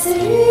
Je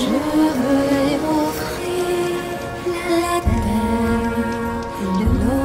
veux offrir la terre, l'eau.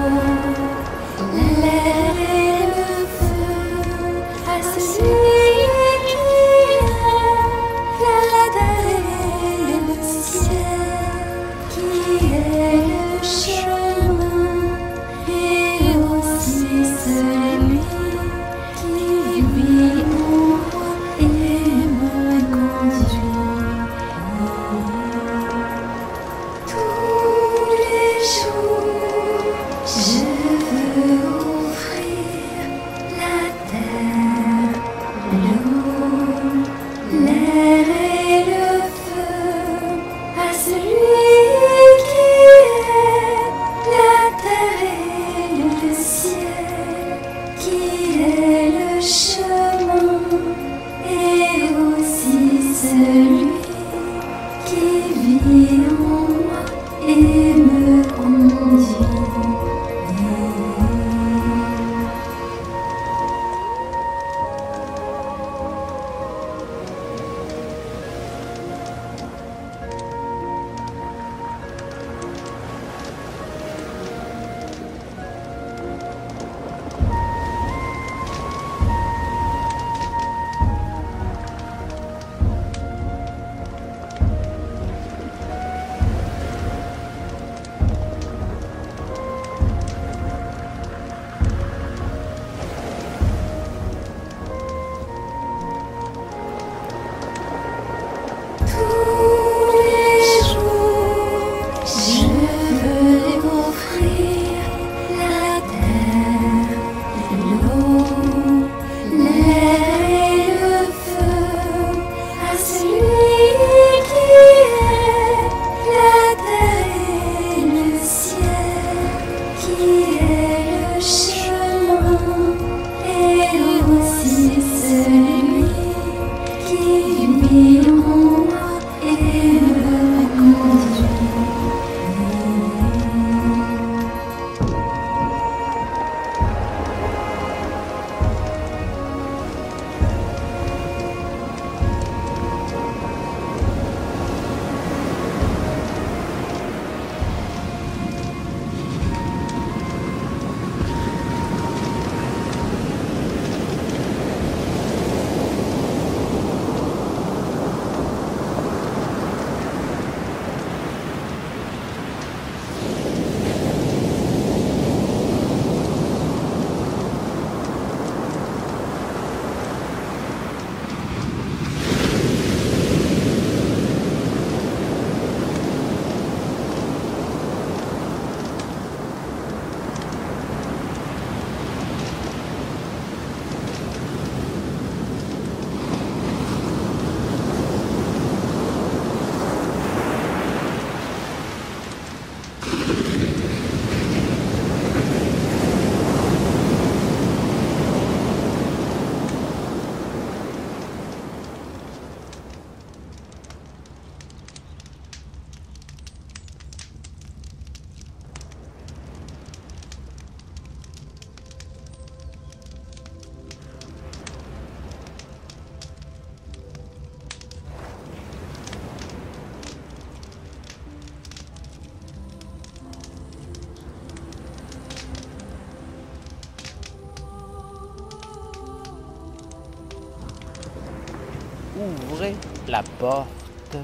ouvrez la porte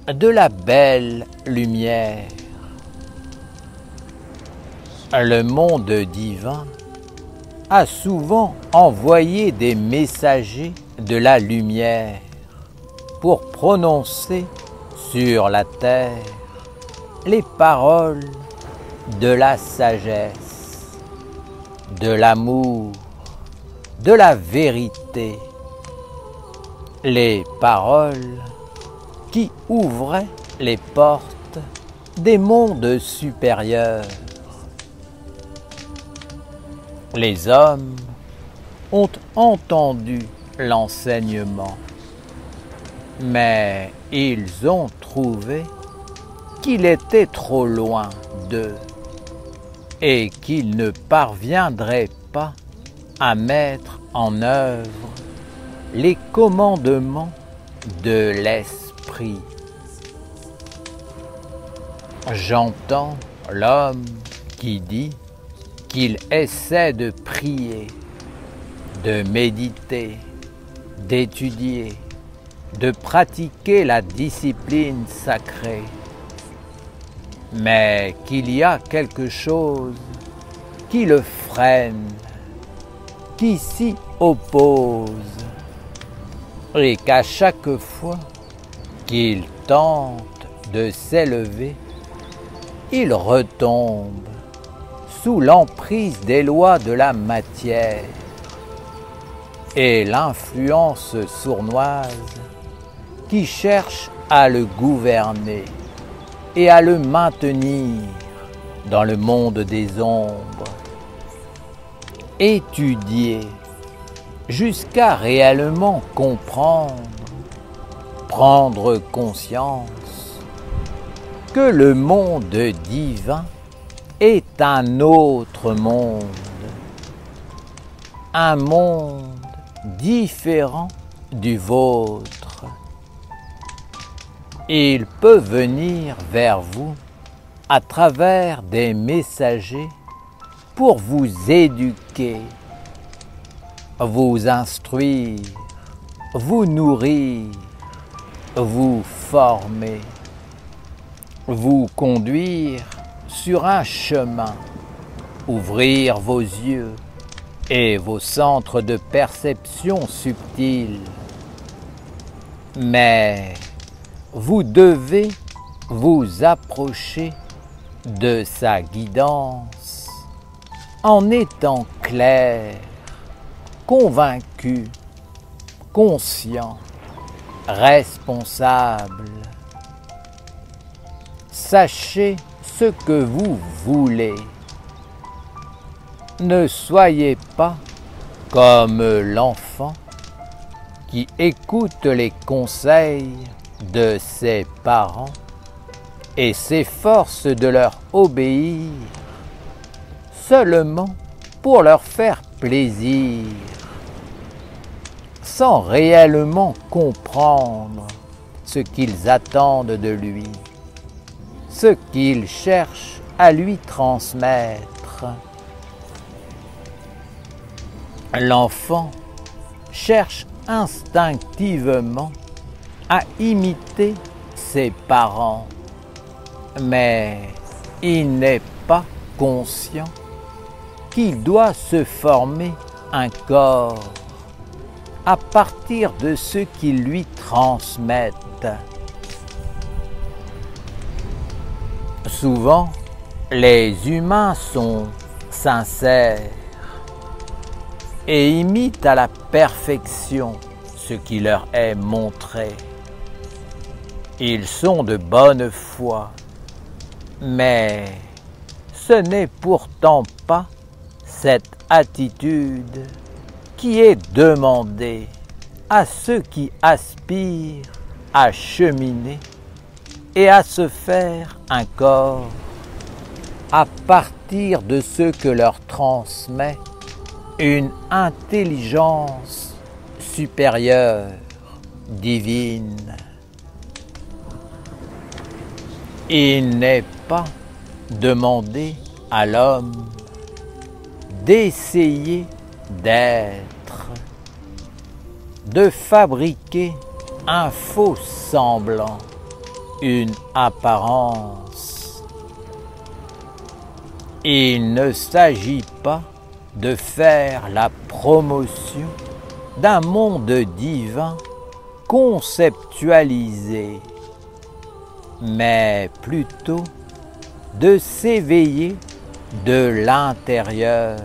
de la belle lumière. Le monde divin a souvent envoyé des messagers de la lumière pour prononcer sur la terre les paroles de la sagesse, de l'amour, de la vérité, les paroles qui ouvraient les portes des mondes supérieurs. Les hommes ont entendu l'enseignement, mais ils ont trouvé qu'il était trop loin d'eux et qu'ils ne parviendraient pas à mettre en œuvre les commandements de l'esprit. J'entends l'homme qui dit qu'il essaie de prier, de méditer, d'étudier, de pratiquer la discipline sacrée, mais qu'il y a quelque chose qui le freine, qui s'y oppose, et qu'à chaque fois qu'il tente de s'élever, il retombe sous l'emprise des lois de la matière et l'influence sournoise qui cherche à le gouverner et à le maintenir dans le monde des ombres. Étudier jusqu'à réellement comprendre, prendre conscience que le monde divin est un autre monde, un monde différent du vôtre. Il peut venir vers vous à travers des messagers pour vous éduquer, vous instruire, vous nourrir, vous former, vous conduire sur un chemin, ouvrir vos yeux et vos centres de perception subtils. Mais vous devez vous approcher de sa guidance en étant clair, convaincu, conscient, responsable. Sachez ce que vous voulez. Ne soyez pas comme l'enfant qui écoute les conseils de ses parents et s'efforce de leur obéir seulement pour leur faire plaisir, sans réellement comprendre ce qu'ils attendent de lui, ce qu'ils cherchent à lui transmettre. L'enfant cherche instinctivement à imiter ses parents, mais il n'est pas conscient qu'il doit se former un corps à partir de ce qu'ils lui transmettent. Souvent, les humains sont sincères et imitent à la perfection ce qui leur est montré. Ils sont de bonne foi, mais ce n'est pourtant pas cette attitude qui est demandée à ceux qui aspirent à cheminer et à se faire un corps à partir de ce que leur transmet une intelligence supérieure, divine. Il n'est pas demandé à l'homme d'essayer d'être, de fabriquer un faux semblant, une apparence. Il ne s'agit pas de faire la promotion d'un monde divin conceptualisé, mais plutôt de s'éveiller de l'intérieur,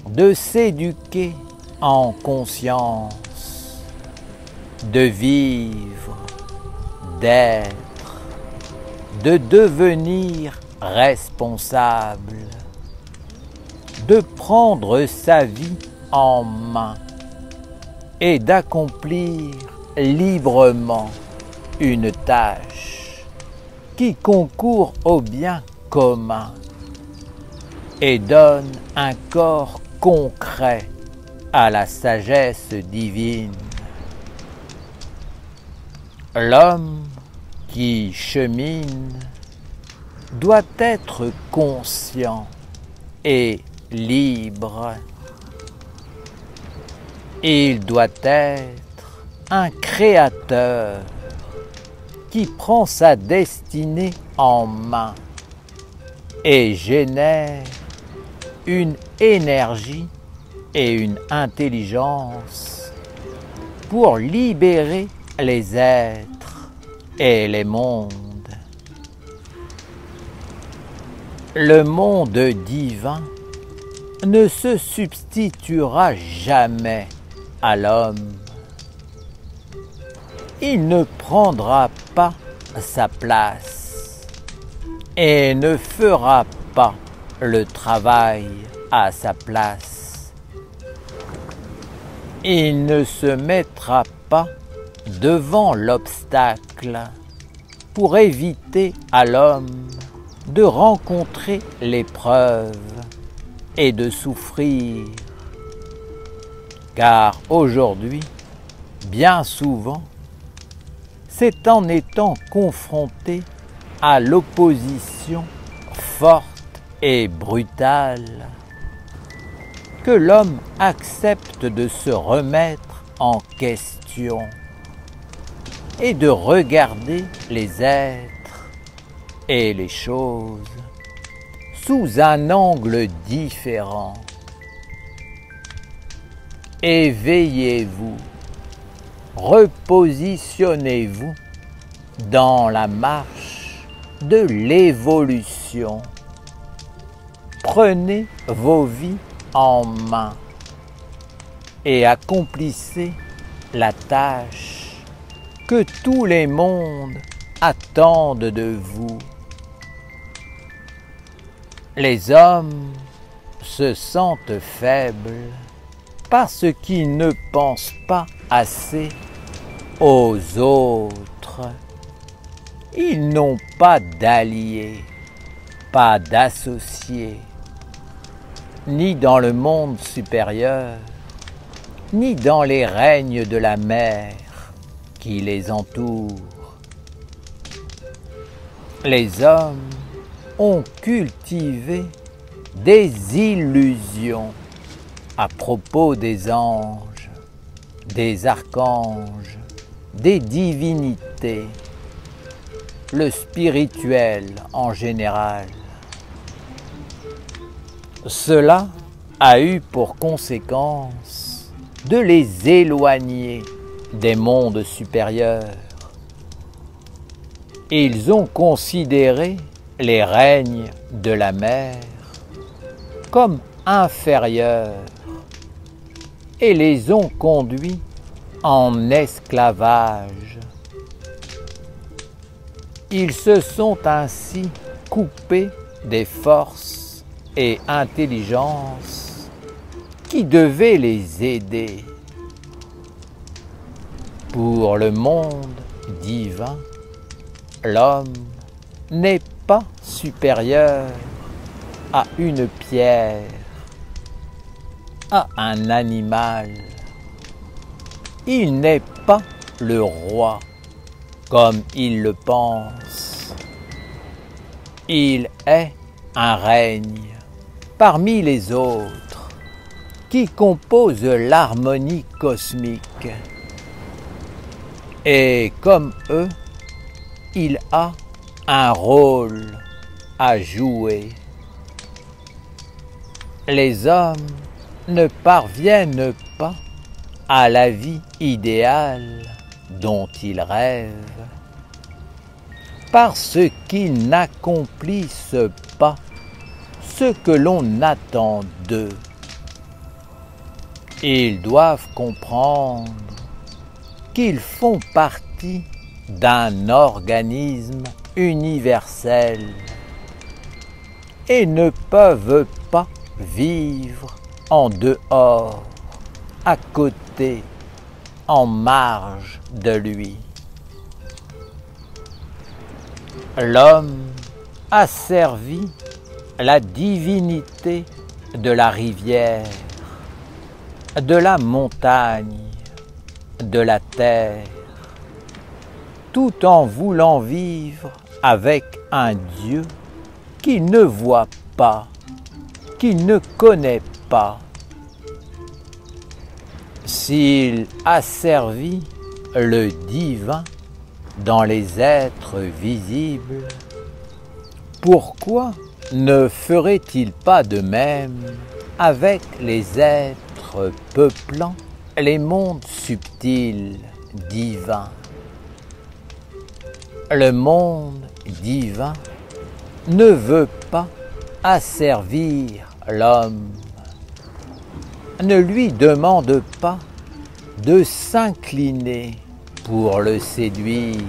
de s'éduquer en conscience, de vivre, d'être, de devenir responsable, de prendre sa vie en main et d'accomplir librement une tâche qui concourt au bien commun et donne un corps concret à la sagesse divine. L'homme qui chemine doit être conscient et libre. Il doit être un créateur qui prend sa destinée en main et génère une énergie et une intelligence pour libérer les êtres et les mondes. Le monde divin ne se substituera jamais à l'homme. Il ne prendra pas sa place et ne fera pas le travail à sa place. Il ne se mettra pas devant l'obstacle pour éviter à l'homme de rencontrer l'épreuve et de souffrir. Car aujourd'hui, bien souvent, c'est en étant confronté à l'opposition forte et brutale que l'homme accepte de se remettre en question et de regarder les êtres et les choses sous un angle différent. Éveillez-vous, repositionnez-vous dans la marche de l'évolution. Prenez vos vies en main et accomplissez la tâche que tous les mondes attendent de vous. Les hommes se sentent faibles parce qu'ils ne pensent pas assez aux autres. Ils n'ont pas d'alliés, pas d'associés, ni dans le monde supérieur, ni dans les règnes de la mer qui les entourent. Les hommes ont cultivé des illusions à propos des anges, des archanges, des divinités, le spirituel en général. Cela a eu pour conséquence de les éloigner des mondes supérieurs. Ils ont considéré les règnes de la mer comme inférieurs et les ont conduits en esclavage. Ils se sont ainsi coupés des forces et intelligences qui devaient les aider. Pour le monde divin, l'homme n'est pas supérieur à une pierre, à un animal. Il n'est pas le roi comme il le pense. Il est un règne parmi les autres qui compose l'harmonie cosmique Et comme eux, il a un rôle à jouer. Les hommes ne parviennent pas à la vie idéale dont ils rêvent parce qu'ils n'accomplissent pas ce que l'on attend d'eux. Ils doivent comprendre qu'ils font partie d'un organisme universel et ne peuvent pas vivre en dehors, à côté, en marge de lui. L'homme a servi la divinité de la rivière, de la montagne, de la terre, tout en voulant vivre avec un Dieu qu'il ne voit pas, qu'il ne connaît pas. S'il a servi le divin dans les êtres visibles, pourquoi ne ferait-il pas de même avec les êtres peuplant les mondes subtils divins? Le monde divin ne veut pas asservir l'homme, ne lui demande pas de s'incliner pour le séduire.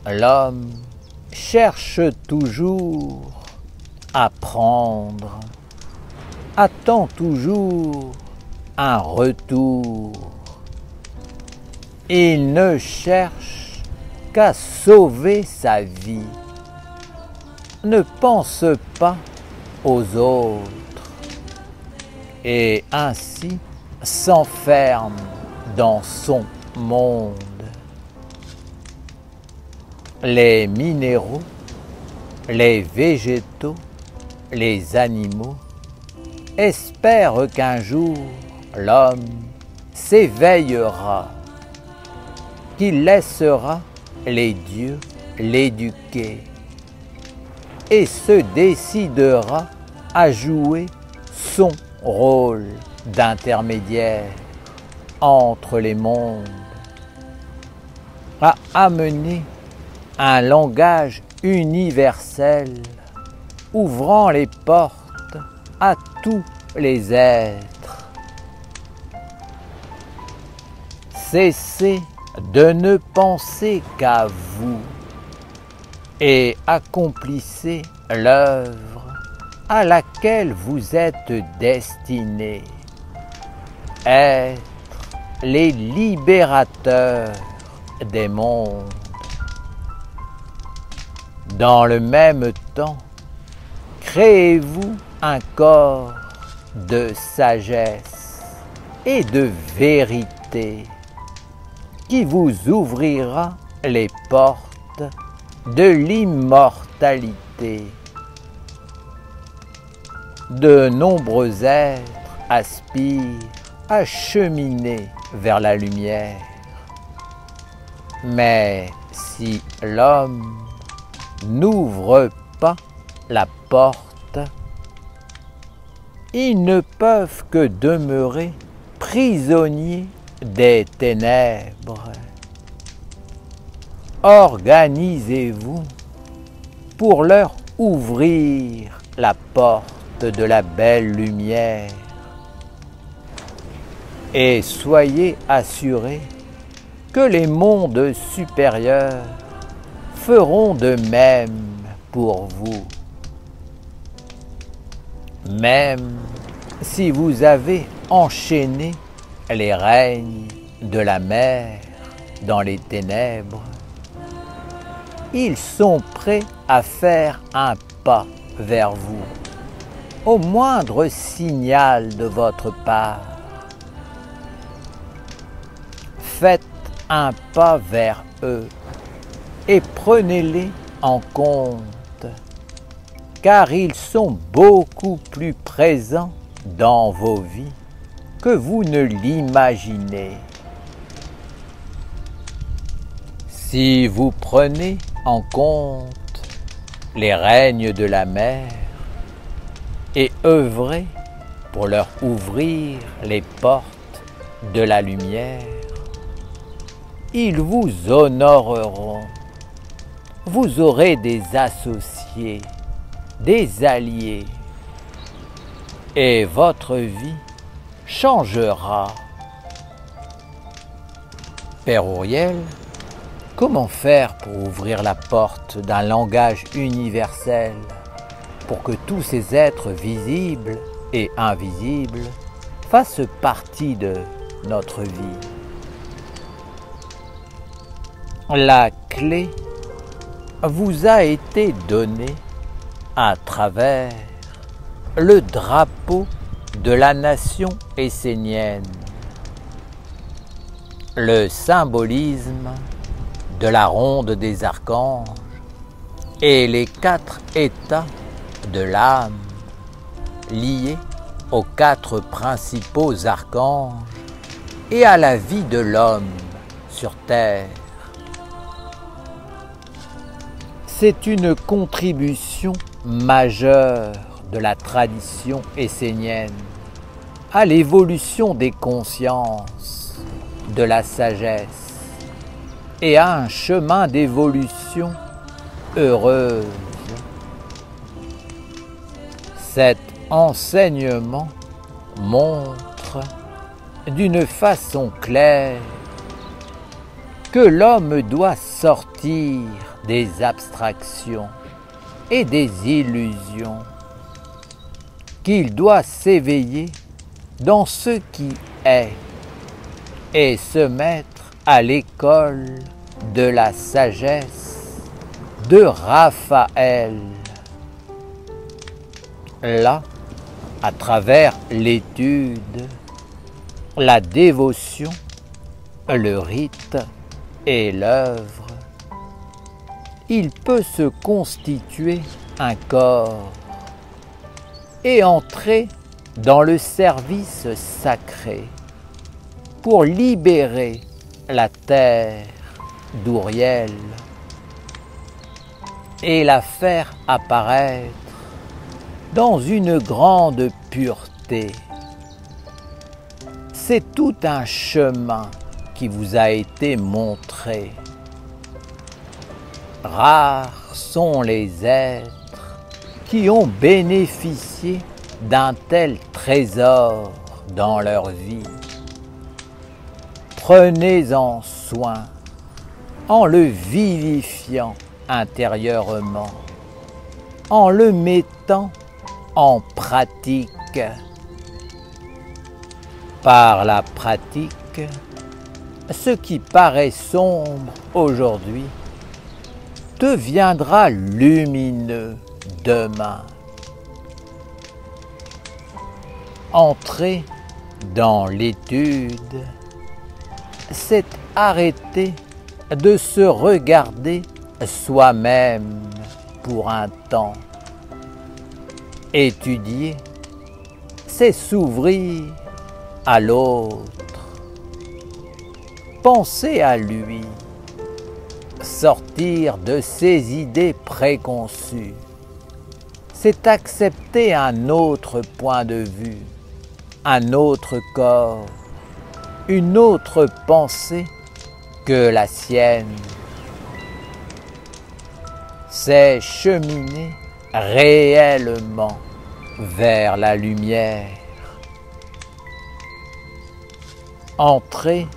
L'homme cherche toujours à prendre, attend toujours un retour. Il ne cherche qu'à sauver sa vie, ne pense pas aux autres et ainsi s'enferme dans son monde. Les minéraux, les végétaux, les animaux espèrent qu'un jour l'homme s'éveillera, qu'il laissera les dieux l'éduquer et se décidera à jouer son rôle d'intermédiaire entre les mondes, à amener un langage universel ouvrant les portes à tous les êtres. Cessez de ne penser qu'à vous et accomplissez l'œuvre à laquelle vous êtes destinés. Être les libérateurs des mondes. Dans le même temps, créez-vous un corps de sagesse et de vérité qui vous ouvrira les portes de l'immortalité. De nombreux êtres aspirent à cheminer vers la lumière. Mais si l'homme n'ouvre pas la porte, ils ne peuvent que demeurer prisonniers des ténèbres. Organisez-vous pour leur ouvrir la porte de la belle lumière et soyez assurés que les mondes supérieurs feront de même pour vous. Même si vous avez enchaîné les règnes de la mer dans les ténèbres, ils sont prêts à faire un pas vers vous, au moindre signal de votre part. Faites un pas vers eux et prenez-les en compte, car ils sont beaucoup plus présents dans vos vies que vous ne l'imaginez. Si vous prenez en compte les règnes de la mer et œuvrez pour leur ouvrir les portes de la lumière, ils vous honoreront. Vous aurez des associés, des alliés, et votre vie changera. Père Auriel, comment faire pour ouvrir la porte d'un langage universel pour que tous ces êtres visibles et invisibles fassent partie de notre vie? La clé vous a été donnée à travers le drapeau de la nation essénienne, le symbolisme de la ronde des archanges et les 4 états de l'âme liés aux 4 principaux archanges et à la vie de l'homme sur terre. C'est une contribution majeure de la tradition essénienne à l'évolution des consciences, de la sagesse et à un chemin d'évolution heureuse. Cet enseignement montre d'une façon claire que l'homme doit sortir des abstractions et des illusions, qu'il doit s'éveiller dans ce qui est et se mettre à l'école de la sagesse de Raphaël. Là, à travers l'étude, la dévotion, le rite et l'œuvre, il peut se constituer un corps et entrer dans le service sacré pour libérer la terre d'Auriel et la faire apparaître dans une grande pureté. C'est tout un chemin qui vous a été montré. Rares sont les êtres qui ont bénéficié d'un tel trésor dans leur vie. Prenez-en soin en le vivifiant intérieurement, en le mettant en pratique. Par la pratique, ce qui paraît sombre aujourd'hui deviendra lumineux demain. Entrer dans l'étude, c'est arrêter de se regarder soi-même pour un temps. Étudier, c'est s'ouvrir à l'autre. Penser à lui, sortir de ses idées préconçues, c'est accepter un autre point de vue, un autre corps, une autre pensée que la sienne. C'est cheminer réellement vers la lumière. Entrer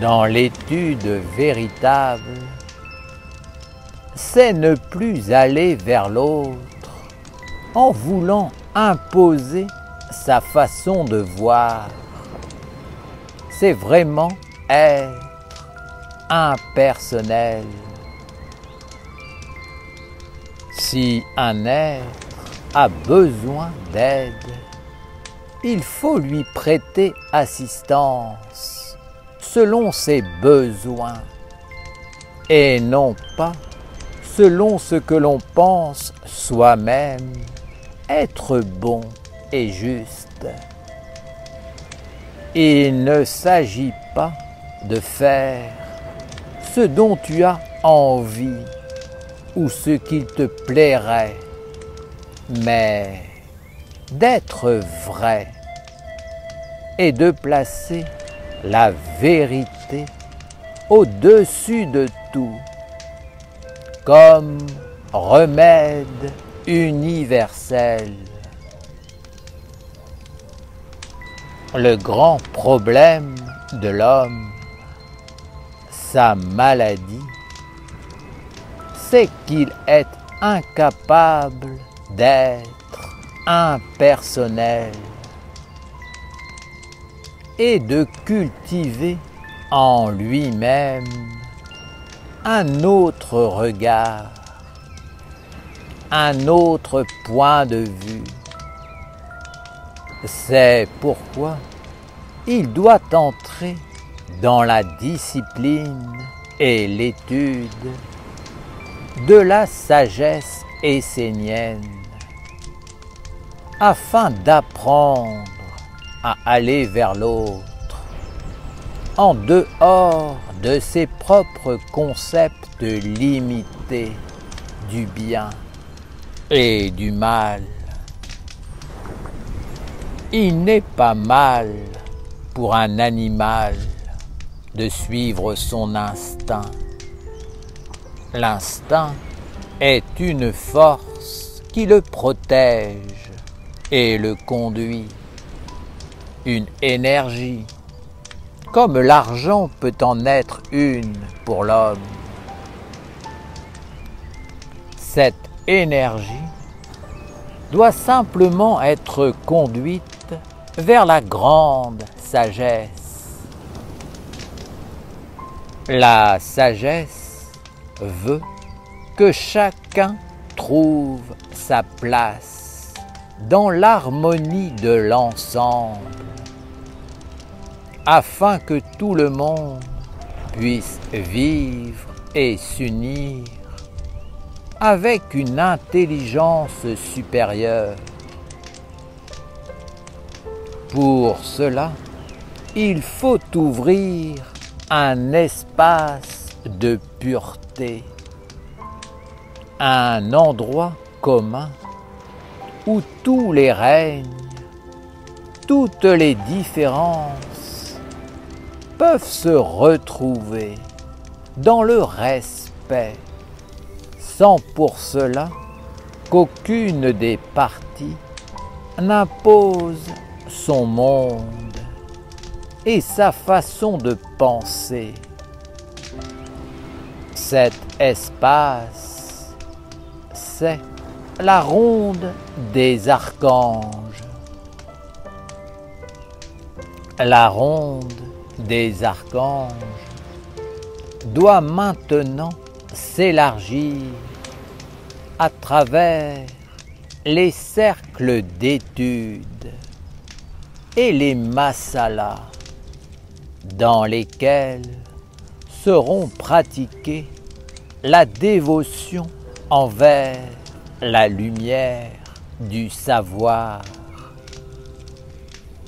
dans l'étude véritable, c'est ne plus aller vers l'autre en voulant imposer sa façon de voir. C'est vraiment être impersonnel. Si un être a besoin d'aide, il faut lui prêter assistance selon ses besoins et non pas selon ce que l'on pense soi-même être bon et juste. Il ne s'agit pas de faire ce dont tu as envie ou ce qu'il te plairait, mais d'être vrai et de placer la vérité au-dessus de tout, comme remède universel. Le grand problème de l'homme, sa maladie, c'est qu'il est incapable d'être impersonnel et de cultiver en lui-même un autre regard, un autre point de vue. C'est pourquoi il doit entrer dans la discipline et l'étude de la sagesse essénienne afin d'apprendre à aller vers l'autre en dehors de ses propres concepts limités du bien et du mal. Il n'est pas mal pour un animal de suivre son instinct. L'instinct est une force qui le protège et le conduit, une énergie, comme l'argent peut en être une pour l'homme. Cette énergie doit simplement être conduite vers la grande sagesse. La sagesse veut que chacun trouve sa place dans l'harmonie de l'ensemble, afin que tout le monde puisse vivre et s'unir avec une intelligence supérieure. Pour cela, il faut ouvrir un espace de pureté, un endroit commun où tous les règnes, toutes les différences peuvent se retrouver dans le respect, sans pour cela qu'aucune des parties n'impose son monde et sa façon de penser. Cet espace, c'est la ronde des archanges. La ronde des archanges doit maintenant s'élargir à travers les cercles d'études et les masalas dans lesquels seront pratiquées la dévotion envers la lumière du savoir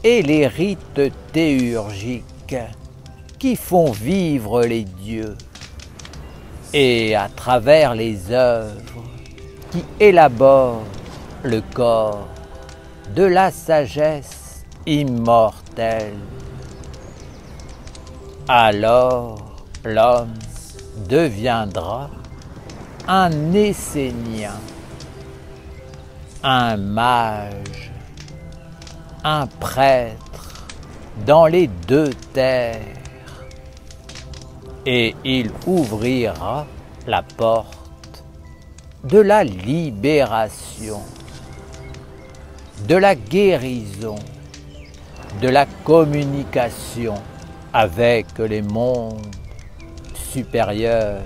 et les rites théurgiques qui font vivre les dieux, et à travers les œuvres qui élaborent le corps de la sagesse immortelle. Alors l'homme deviendra un Essénien, un mage, un prêtre dans les deux terres, et il ouvrira la porte de la libération, de la guérison, de la communication avec les mondes supérieurs.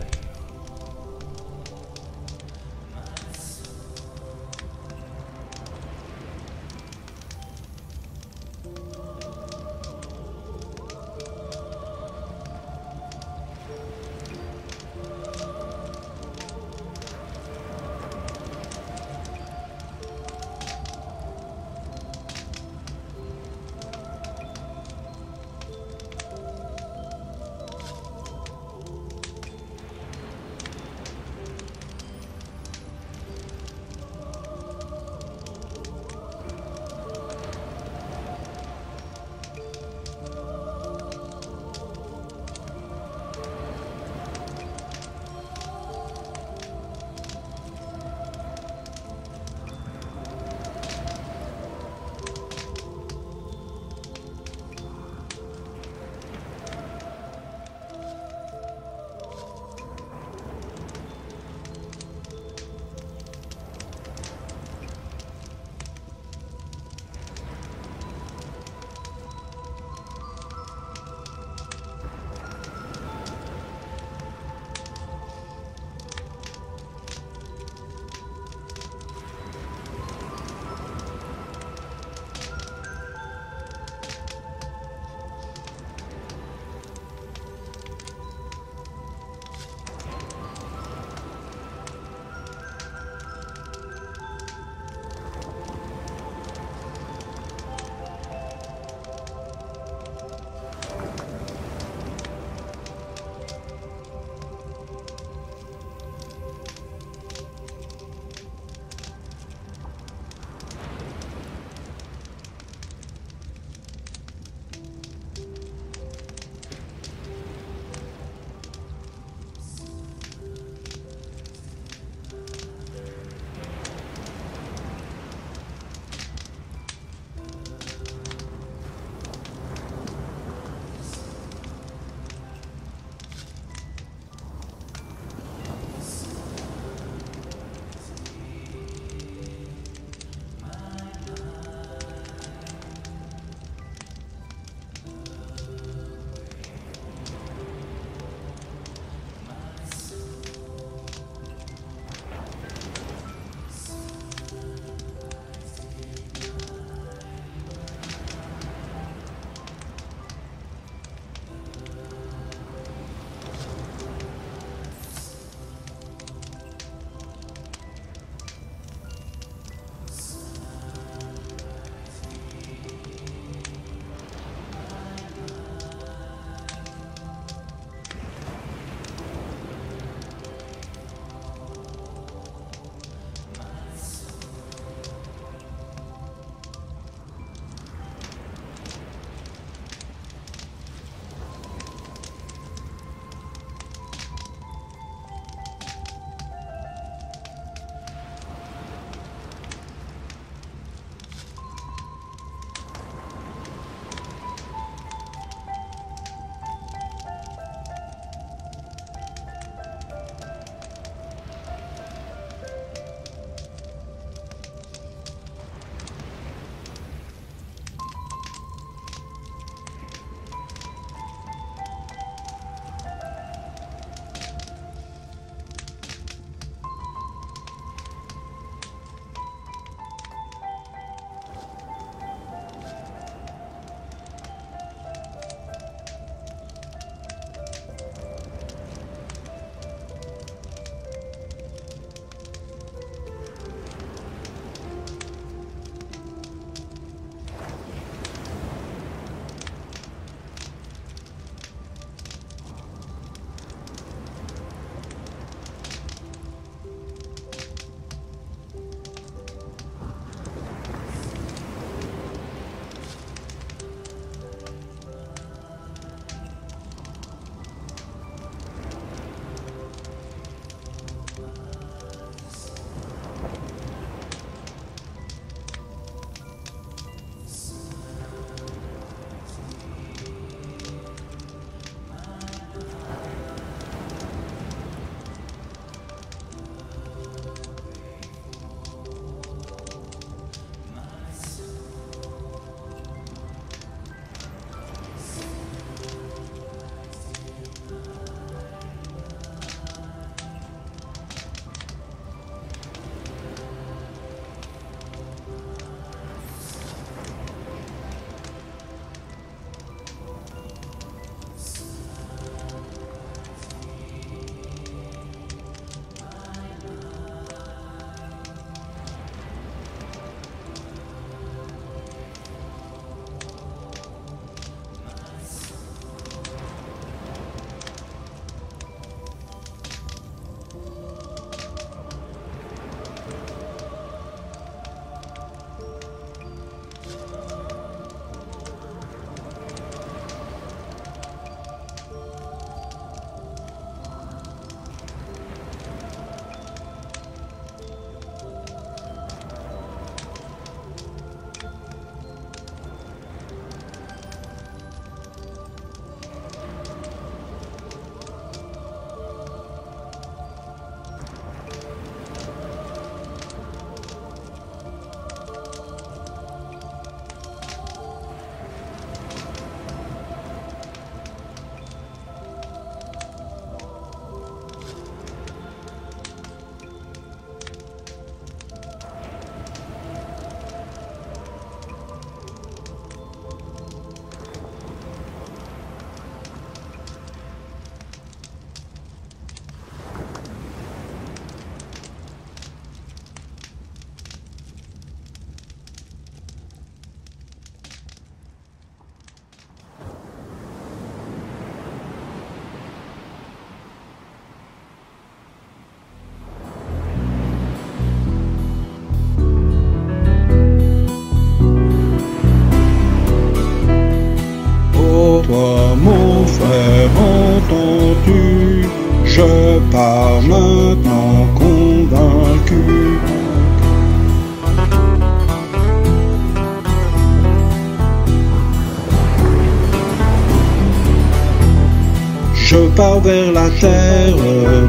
pars vers la terre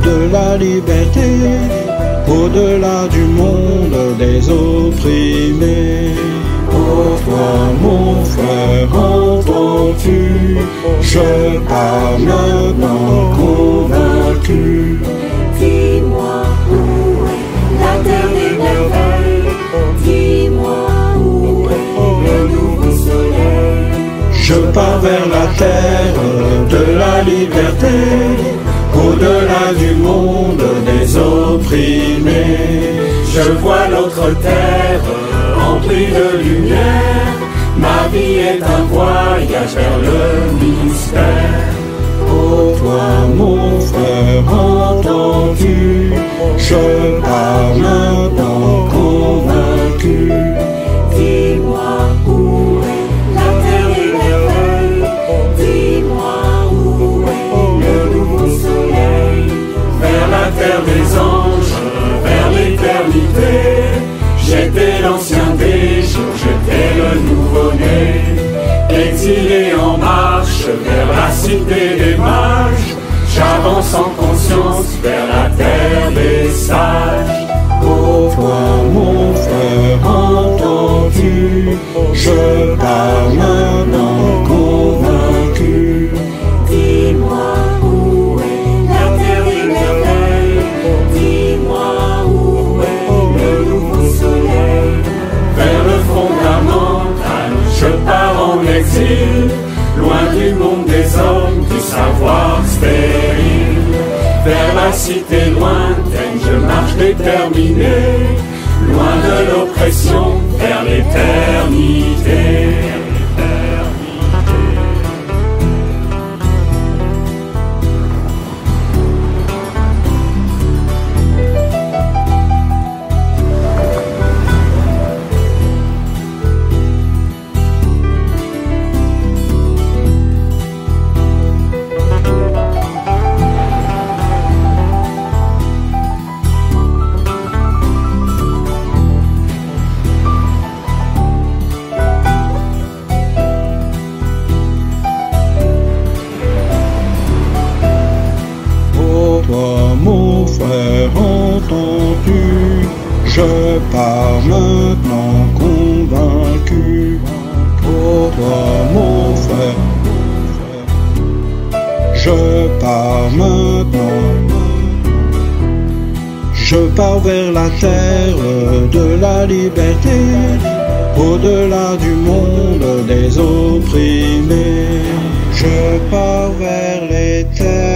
de la liberté, au-delà du monde des opprimés. Oh toi mon frère, entends-tu? Je pars maintenant convaincu. Dis-moi où est la terre des merveilles, dis-moi où est le nouveau soleil. Je pars vers la terre de la liberté, au-delà du monde des opprimés. Je vois l'autre terre remplie de lumière. Ma vie est un voyage vers le mystère. Oh toi mon frère, entends-tu? Je pars maintenant convaincu. Dis-moi où est la terre des merveilles, dis-moi où est le nouveau soleil. Vers la terre des anges, vers l'éternité. J'étais l'ancien des jours, j'étais le nouveau-né. Exilé en marche vers la cité des mages, j'avance en conscience vers la terre des sages. Oh toi mon frère, entends-tu? Je pars maintenant convaincu. Dis-moi où est la terre des merveilles, dis-moi où est le nouveau soleil. Vers le fondamental, je pars en exil, loin du monde des hommes, du savoir stérile. Vers la cité lointaine, je marche déterminé, loin de l'oppression, vers l'éternité. Toi mon frère, entends-tu? Je pars maintenant convaincu. Oh toi mon frère, je pars maintenant. Je pars vers la terre de la liberté, au-delà du monde des opprimés. Je pars vers l'éternel.